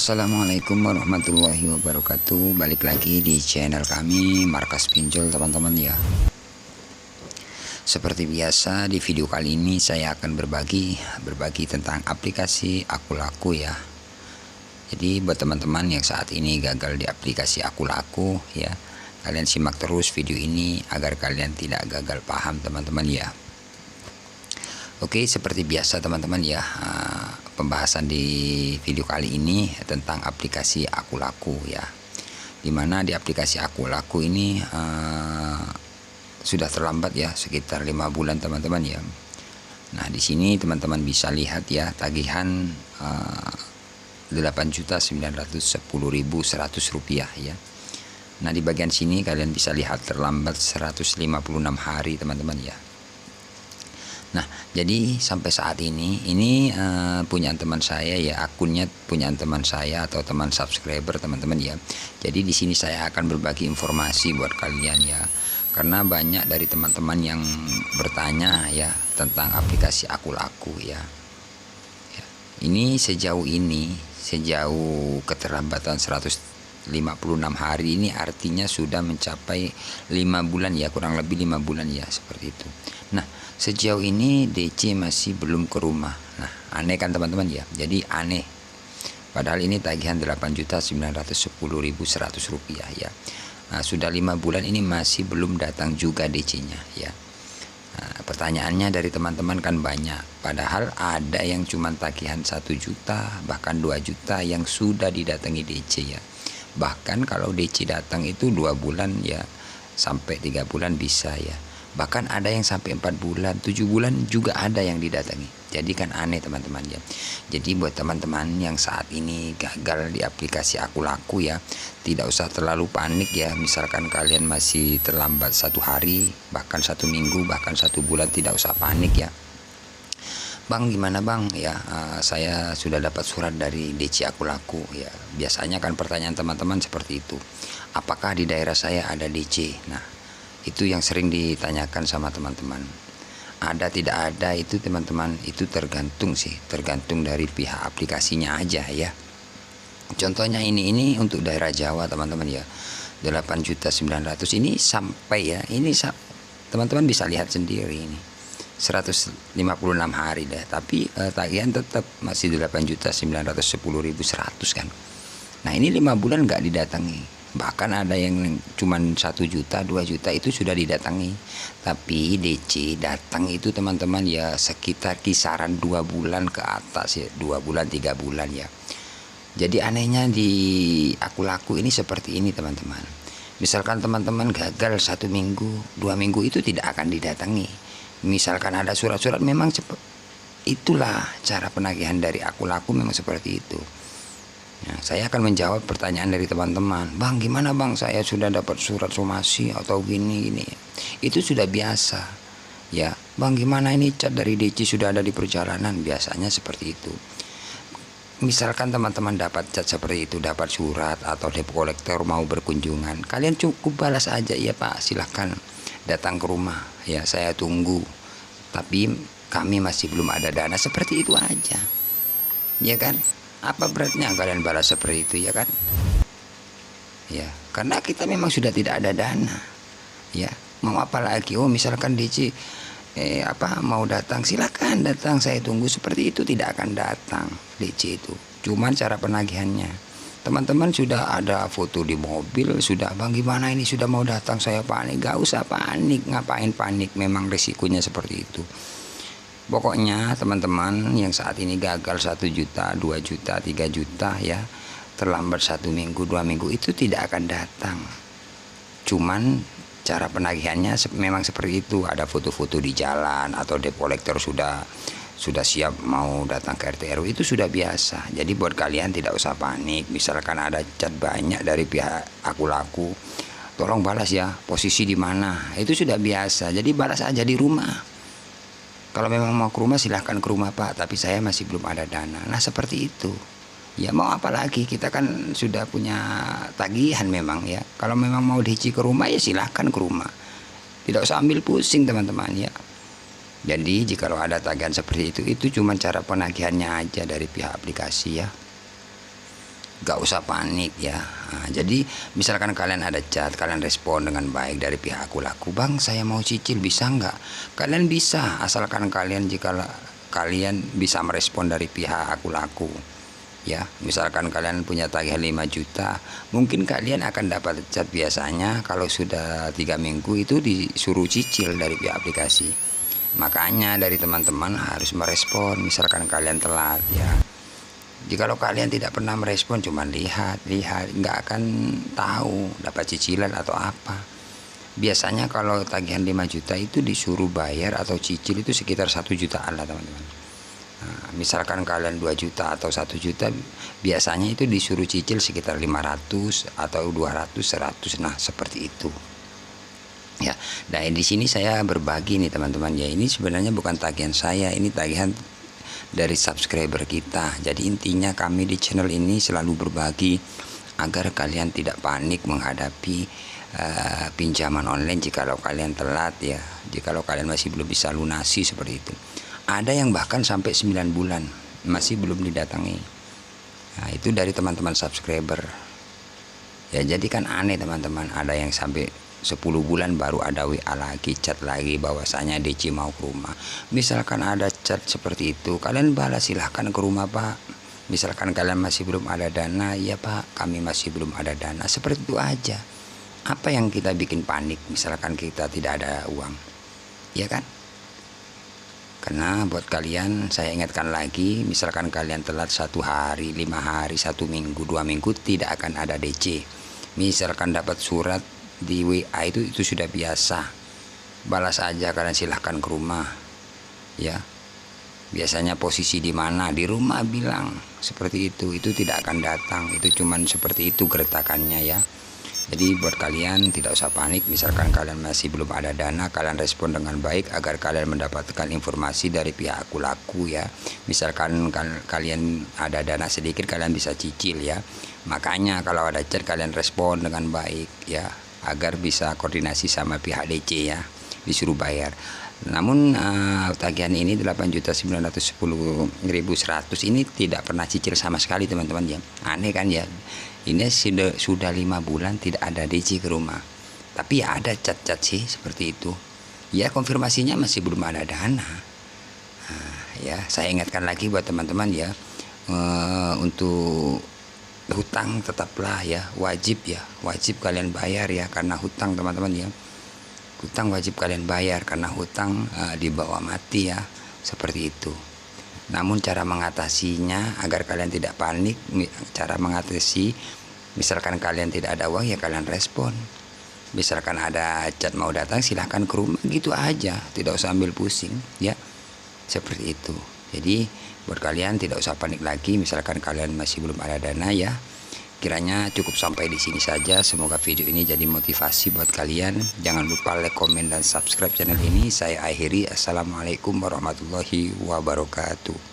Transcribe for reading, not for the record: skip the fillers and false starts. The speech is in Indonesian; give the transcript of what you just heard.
Assalamualaikum warahmatullahi wabarakatuh. Balik lagi di channel kami Markas Pinjol, teman-teman ya. Seperti biasa, di video kali ini saya akan berbagi tentang aplikasi Akulaku ya. Jadi buat teman-teman yang saat ini gagal di aplikasi Akulaku ya, kalian simak terus video ini agar kalian tidak gagal paham, teman-teman ya. Oke, seperti biasa teman-teman ya, pembahasan di video kali ini tentang aplikasi Akulaku ya. Dimana di aplikasi Akulaku ini sudah terlambat ya, sekitar 5 bulan teman-teman ya. Nah, di sini teman-teman bisa lihat ya, tagihan 8.910.100 rupiah ya. Nah, di bagian sini kalian bisa lihat terlambat 156 hari teman-teman ya. Nah, jadi sampai saat ini punya teman saya ya, akunnya punya teman saya atau teman subscriber teman-teman ya. Jadi di sini saya akan berbagi informasi buat kalian ya, karena banyak dari teman-teman yang bertanya ya tentang aplikasi Akulaku ya. Ini sejauh keterlambatan 156 hari ini artinya sudah mencapai 5 bulan ya, kurang lebih 5 bulan ya, seperti itu. Nah, sejauh ini DC masih belum ke rumah. Nah, aneh kan teman-teman ya. Jadi aneh. Padahal ini tagihan 8.910.100 rupiah ya. Nah, sudah 5 bulan ini masih belum datang juga DC-nya ya. Nah, pertanyaannya dari teman-teman kan banyak. Padahal ada yang cuma tagihan 1 juta, bahkan 2 juta yang sudah didatangi DC ya. Bahkan kalau DC datang itu 2 bulan ya, sampai 3 bulan bisa ya. Bahkan ada yang sampai 4 bulan, 7 bulan juga ada yang didatangi. Jadi kan aneh teman-teman ya. Jadi buat teman-teman yang saat ini gagal di aplikasi Akulaku ya, tidak usah terlalu panik ya. Misalkan kalian masih terlambat 1 hari, bahkan 1 minggu, bahkan 1 bulan, tidak usah panik ya. Bang, gimana bang ya, saya sudah dapat surat dari DC Akulaku ya. Biasanya kan pertanyaan teman-teman seperti itu, apakah di daerah saya ada DC? Nah, itu yang sering ditanyakan sama teman-teman. Ada tidak ada itu teman-teman, itu tergantung dari pihak aplikasinya aja ya. Contohnya ini untuk daerah Jawa teman-teman ya, 8.900 ini sampai ya, ini teman-teman bisa lihat sendiri ini 156 hari dah, tapi tagihan tetap masih 8.910.100 kan. Nah, ini 5 bulan nggak didatangi. Bahkan ada yang cuman 1 juta, 2 juta itu sudah didatangi. Tapi DC datang itu teman-teman ya sekitar kisaran 2 bulan ke atas ya, 2 bulan 3 bulan ya. Jadi anehnya di Akulaku ini seperti ini teman-teman. Misalkan teman-teman gagal 1 minggu, 2 minggu itu tidak akan didatangi. Misalkan ada surat-surat, memang itulah cara penagihan dari Akulaku, memang seperti itu. Nah, saya akan menjawab pertanyaan dari teman-teman. Bang, gimana bang, saya sudah dapat surat somasi atau gini. Itu sudah biasa ya. Bang, gimana ini cat dari DC sudah ada di perjalanan? Biasanya seperti itu. Misalkan teman-teman dapat cat seperti itu, dapat surat atau debt collector mau berkunjungan, kalian cukup balas aja, ya pak, silahkan datang ke rumah ya, saya tunggu, tapi kami masih belum ada dana, seperti itu aja ya kan. Apa beratnya kalian balas seperti itu ya kan ya, karena kita memang sudah tidak ada dana ya. Mau apa lagi? Oh, misalkan DC mau datang, silakan datang, saya tunggu, seperti itu tidak akan datang DC itu. Cuman cara penagihannya, teman-teman sudah ada foto di mobil, sudah bang gimana ini sudah mau datang, saya panik. Gak usah panik, ngapain panik, memang risikonya seperti itu. Pokoknya teman-teman yang saat ini gagal 1 juta, 2 juta, 3 juta ya, terlambat 1 minggu, 2 minggu, itu tidak akan datang. Cuman cara penagihannya memang seperti itu. Ada foto-foto di jalan atau debt collector sudah siap mau datang ke RT RW, itu sudah biasa. Jadi buat kalian tidak usah panik. Misalkan ada chat banyak dari pihak Akulaku, tolong balas ya, posisi di mana, itu sudah biasa. Jadi balas aja di rumah. Kalau memang mau ke rumah silahkan ke rumah pak, tapi saya masih belum ada dana. Nah, seperti itu ya, mau apa lagi, kita kan sudah punya tagihan memang ya. Kalau memang mau DC ke rumah ya silahkan ke rumah, tidak usah ambil pusing teman-teman ya. Jadi jika ada tagihan seperti itu cuma cara penagihannya aja dari pihak aplikasi ya. Gak usah panik ya. Nah, jadi misalkan kalian ada chat, kalian respon dengan baik dari pihak Aku Laku, "Bang, saya mau cicil, bisa nggak?" Kalian bisa, asalkan jika kalian bisa merespon dari pihak Aku Laku ya. Misalkan kalian punya tagihan 5 juta, mungkin kalian akan dapat chat biasanya kalau sudah 3 minggu itu disuruh cicil dari pihak aplikasi. Makanya dari teman-teman harus merespon misalkan kalian telat ya. Jikalau kalian tidak pernah merespon, cuma lihat, nggak akan tahu dapat cicilan atau apa. Biasanya kalau tagihan 5 juta itu disuruh bayar atau cicil itu sekitar 1 jutaan lah teman-teman. Nah, misalkan kalian 2 juta atau 1 juta, biasanya itu disuruh cicil sekitar 500 atau 200, 100, nah seperti itu. Ya, nah di sini saya berbagi nih teman-teman ya, ini sebenarnya bukan tagihan saya, ini tagihan dari subscriber kita. Jadi intinya kami di channel ini selalu berbagi agar kalian tidak panik menghadapi pinjaman online jikalau kalian telat ya, jikalau kalian masih belum bisa lunasi seperti itu. Ada yang bahkan sampai 9 bulan masih belum didatangi. Nah, itu dari teman-teman subscriber. Ya jadi kan aneh teman-teman, ada yang sampai 10 bulan baru ada WA lagi, chat lagi bahwasanya DC mau ke rumah. Misalkan ada chat seperti itu, kalian balas, silahkan ke rumah Pak. Misalkan kalian masih belum ada dana, ya Pak kami masih belum ada dana, seperti itu aja. Apa yang kita bikin panik misalkan kita tidak ada uang, ya kan? Karena buat kalian saya ingatkan lagi, misalkan kalian telat 1 hari, 5 hari, 1 minggu, 2 minggu tidak akan ada DC. Misalkan dapat surat di WA itu sudah biasa, balas aja, kalian silahkan ke rumah ya. Biasanya posisi di mana, di rumah bilang seperti itu tidak akan datang, itu cuman seperti itu gertakannya ya. Jadi buat kalian tidak usah panik, misalkan kalian masih belum ada dana, kalian respon dengan baik agar kalian mendapatkan informasi dari pihak Aku Laku ya. Misalkan kalian ada dana sedikit, kalian bisa cicil ya. Makanya kalau ada chat kalian respon dengan baik ya, agar bisa koordinasi sama pihak DC ya, disuruh bayar. Namun tagihan ini 8.910.100 ini tidak pernah cicil sama sekali teman-teman ya. Aneh kan ya, ini sudah 5 bulan tidak ada DC ke rumah, tapi ya ada chat-chat sih seperti itu ya. Konfirmasinya masih belum ada dana. Ya saya ingatkan lagi buat teman-teman ya, untuk hutang tetaplah ya wajib kalian bayar ya, karena hutang teman-teman ya, hutang wajib kalian bayar karena hutang dibawa mati ya, seperti itu. Namun cara mengatasinya agar kalian tidak panik, cara mengatasi misalkan kalian tidak ada uang ya kalian respon. Misalkan ada chat mau datang silahkan ke rumah, gitu aja, tidak usah ambil pusing ya, seperti itu. Jadi buat kalian tidak usah panik lagi misalkan kalian masih belum ada dana ya. Kiranya cukup sampai di sini saja. Semoga video ini jadi motivasi buat kalian. Jangan lupa like, komen, dan subscribe channel ini. Saya akhiri. Assalamualaikum warahmatullahi wabarakatuh.